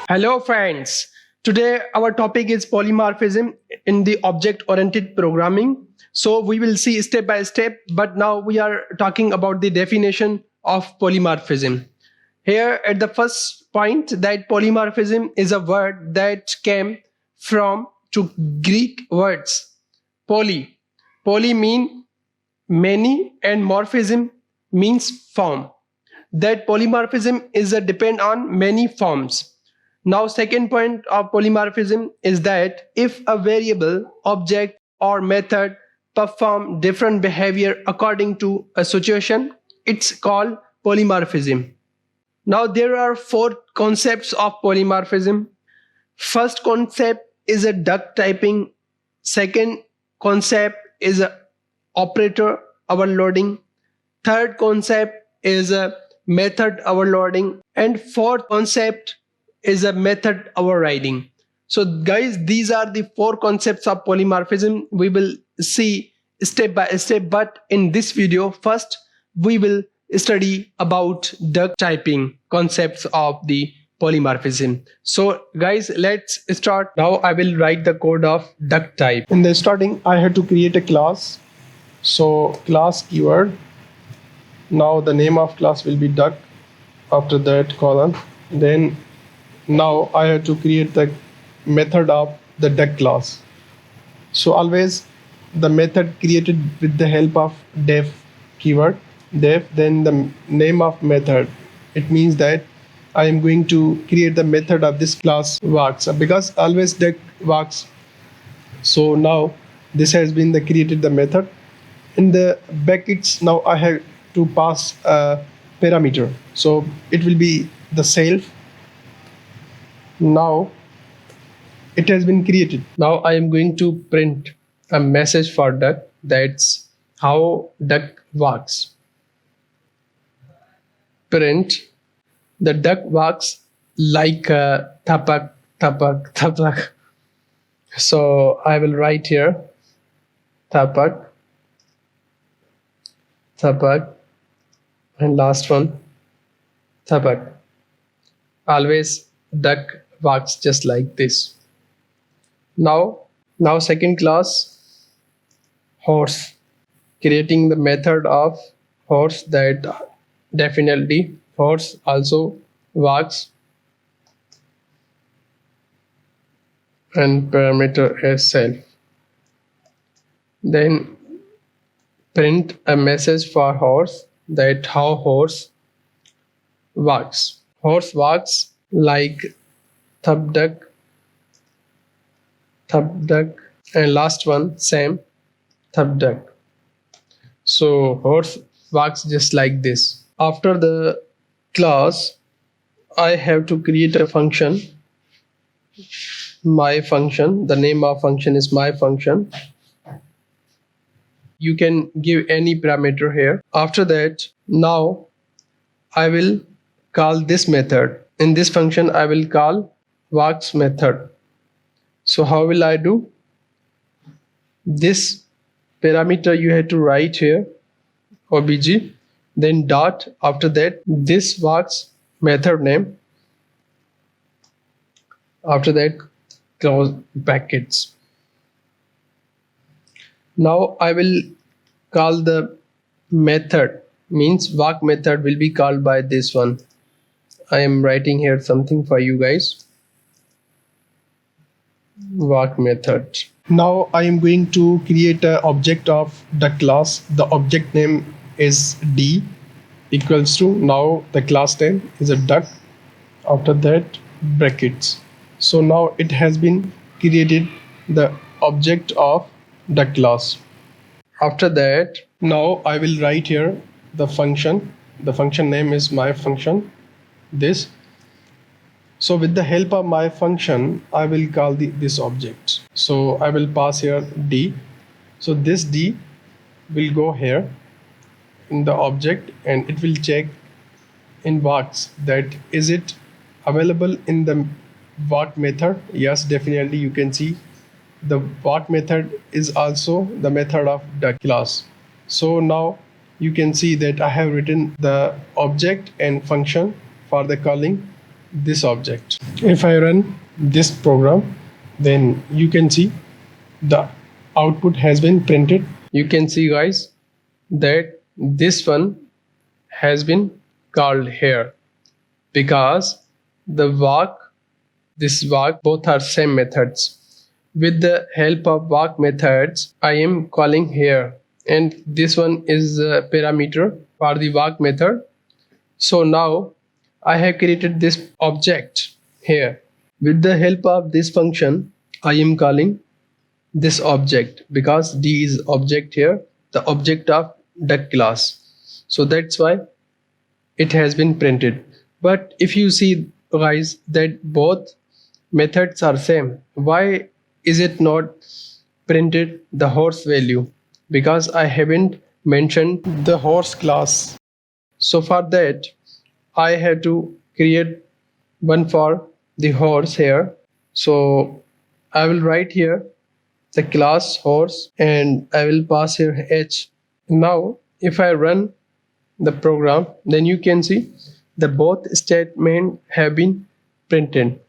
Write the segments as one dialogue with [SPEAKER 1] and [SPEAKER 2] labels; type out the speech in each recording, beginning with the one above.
[SPEAKER 1] Hello friends. Today our topic is polymorphism in the object-oriented programming. So we will see step by step, but now we are talking about the definition of polymorphism. Here at the first point that polymorphism is a word that came from two Greek words. Poly. Poly mean many and morphism means form. That polymorphism is a depend on many forms. Now, second point of polymorphism is that if a variable, object, or method perform different behavior according to a situation, it's called polymorphism. Now, there are four concepts of polymorphism. First concept is a duck typing. Second concept is a operator overloading. Third concept is a method overloading. And fourth concept is a method overriding. So guys, these are the four concepts of polymorphism. We will see step by step, but in this video first we will study about duck typing concepts of the polymorphism. So guys, let's start. Now I will write the code of duck type. In the starting I had to create a class. So class keyword. Now the name of class will be duck. After that colon. Then now I have to create the method of the duck class. So always the method created with the help of def keyword, def, then the name of method. It means that I am going to create the method of this class works, because always duck works. So now this has been the created the method. In the brackets now I have to pass a parameter. So it will be the self. Now it has been created. Now I am going to print a message for duck. That's how duck works. Print the duck works like tapak, tapak, tapak. So I will write here tapak, tapak, and last one tapak. Always duck works just like this. Now second class horse, creating the method of horse. That definitely horse also works, and parameter as self. Then print a message for horse, that how horse works. Horse works like thub duck, and last one same thub duck. So horse works just like this. After the class I have to create a function, my function. The name of function is my function. You can give any parameter here. After that, now I will call this method. In this function I will call works method. So how will I do? This parameter you have to write here, obj, then dot. After that this works method name. After that close brackets. Now I will call the method, means work method will be called by this one. I am writing here something for you guys. Work method. Now I am going to create an object of the class. The object name is d equals to, now the class name is a duck. After that brackets. So now it has been created the object of the class. After that, now I will write here the function. The function name is my function, this. So with the help of my function I will call this object. So I will pass here d. So this d will go here in the object and it will check in works that is it available in the work method. Yes, definitely you can see the work method is also the method of the class. So now you can see that I have written the object and function for the calling this object. If I run this program, then you can see the output has been printed. You can see, guys, that this one has been called here because the walk, this walk, both are same methods. With the help of walk methods, I am calling here, and this one is a parameter for the walk method. So now I have created this object here. With the help of this function, I am calling this object because D is object here, the object of duck class. So that's why it has been printed. But if you see, guys, that both methods are same, why is it not printed the horse value? Because I haven't mentioned the horse class. So for that, I have to create one for the horse here. So I will write here the class horse and I will pass here h. Now if I run the program, then you can see the both statements have been printed,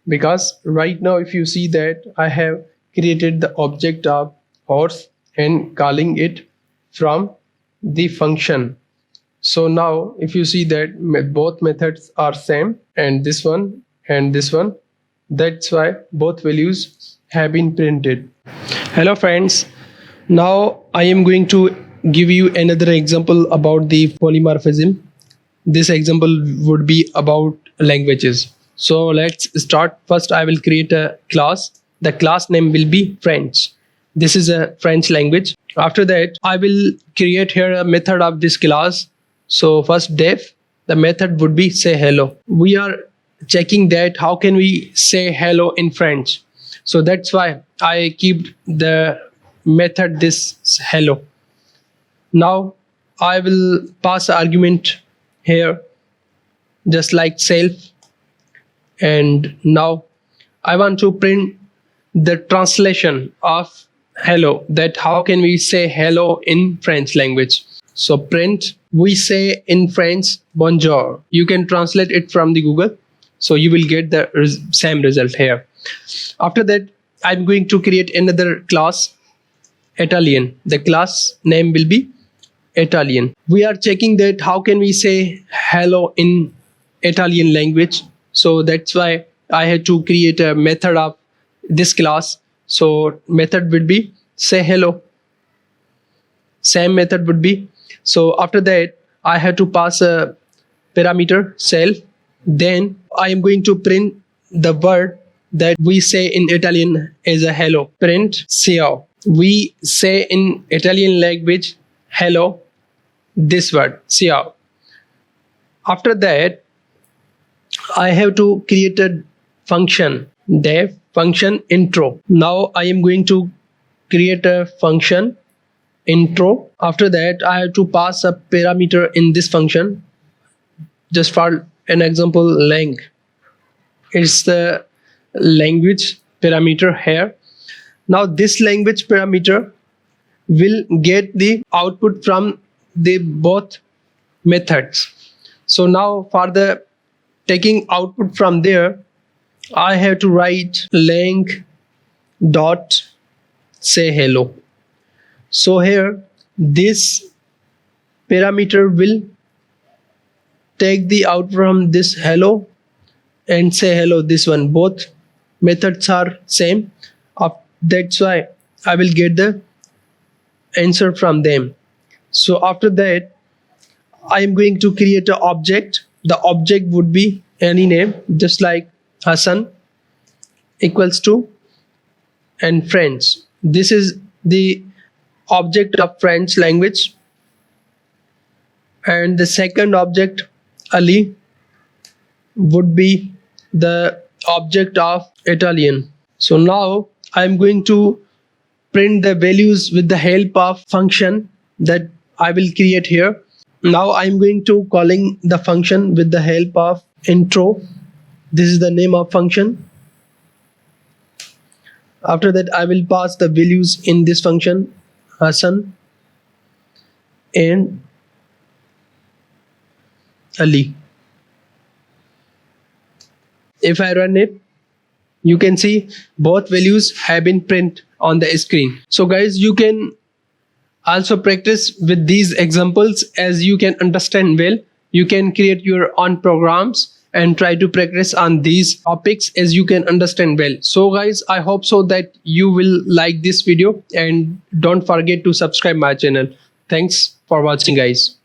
[SPEAKER 1] because right now if you see that I have created the object of horse and calling it from the function. So now if you see that both methods are same, and this one, that's why both values have been printed. Hello friends, now I am going to give you another example about the polymorphism. This example would be about languages. So let's start. First I will create a class. The class name will be French. This is a French language. After that I will create here a method of this class. So first def, the method would be say hello. We are checking that how can we say hello in French. So that's why I keep the method this hello. Now I will pass an argument here just like self, and now I want to print the translation of hello, that how can we say hello in French language. So print, we say in French bonjour. You can translate it from the Google, so you will get the same result here. After that I'm going to create another class Italian. The class name will be Italian. We are checking that how can we say hello in Italian language. So that's why I had to create a method of this class. So method would be say hello. Same method would be. So after that I have to pass a parameter self. Then I am going to print the word that we say in Italian as a hello. Print ciao. We say in Italian language hello, this word ciao. After that I have to create a function def function intro. Now I am going to create a function intro. After that I have to pass a parameter in this function. Just for an example, lang, it's the language parameter here. Now this language parameter will get the output from the both methods. So now for the taking output from there, I have to write lang dot say hello. So here this parameter will take the output from this hello and say hello, this one. Both methods are same. That's why I will get the answer from them. So after that I am going to create an object. The object would be any name, just like Hassan equals to and French. This is the object of French language. And the second object Ali would be the object of Italian. So now I am going to print the values with the help of function that I will create here. Now I am going to calling the function with the help of intro. This is the name of function. After that I will pass the values in this function Hassan and Ali. If I run it, you can see both values have been printed on the screen. So guys, you can also practice with these examples. As you can understand well, you can create your own programs and try to practice on these topics as you can understand well. So guys, I hope so that you will like this video, and don't forget to subscribe my channel. Thanks for watching guys.